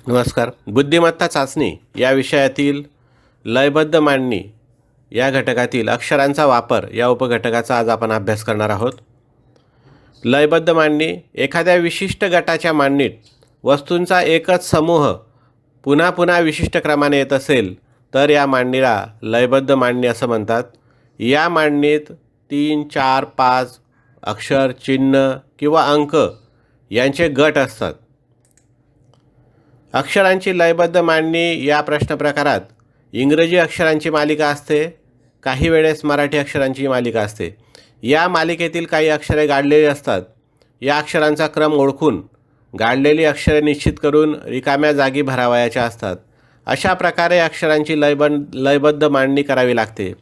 नमस्कार. बुद्धिमत्ता चाचणी या विषयातील लयबद्ध मांडणी या घटकातील अक्षरांचा वापर या उपघटकाचा आज आपण अभ्यास करणार आहोत. लयबद्ध मांडणी एखाद्या विशिष्ट गटाच्या मांडणीत वस्तूंचा एकच समूह पुन्हा पुन्हा विशिष्ट क्रमाने येत असेल तर या मांडणीला लयबद्ध मांडणी असं म्हणतात. या मांडणीत 3, 4, 5 अक्षर, चिन्ह किंवा अंक यांचे गट असतात. अक्षरांची लयबद्ध मांडणी या प्रश्न प्रकारात इंग्रजी अक्षरांची मालिका असते, काही वेळेस मराठी अक्षरांची मालिका असते. या मालिकेतील काही अक्षरे गाडलेली असतात. या अक्षरांचा क्रम ओळखून गाडलेली अक्षरे निश्चित करून रिकाम्या जागी भरावयाच्या असतात. अशा प्रकारे अक्षरांची लयबद्ध मांडणी करावी लागते.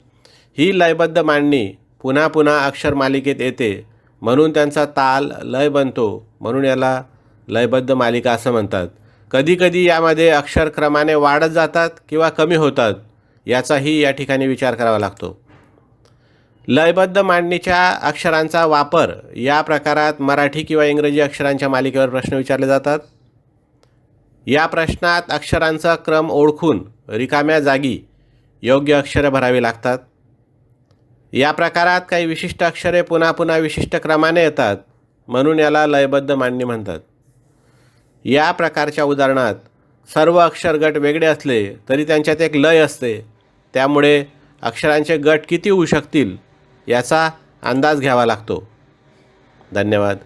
ही लयबद्ध मांडणी पुन्हा पुन्हा अक्षर मालिकेत येते म्हणून त्यांचा ताल लय बनतो, म्हणून याला लयबद्ध मालिका असं म्हणतात. कधीकधी यामध्ये अक्षर क्रमाने वाढत जातात किंवा कमी होतात याचाही या ठिकाणी विचार करावा लागतो. लयबद्ध मांडणीच्या अक्षरांचा वापर या प्रकारात मराठी किंवा इंग्रजी अक्षरांच्या मालिकेवर प्रश्न विचारले जातात. या प्रश्नात अक्षरांचा क्रम ओळखून रिकाम्या जागी योग्य अक्षरे भरावी लागतात. या प्रकारात काही विशिष्ट अक्षरे पुन्हा पुन्हा विशिष्ट क्रमाने येतात म्हणून याला लयबद्ध मांडणी म्हणतात. या प्रकारच्या उदाहरणात सर्व अक्षर गट वेगळे असले तरी त्यांच्यात एक लय असते, त्यामुळे अक्षरांचे गट किती होऊ शकतील याचा अंदाज घ्यावा लागतो. धन्यवाद.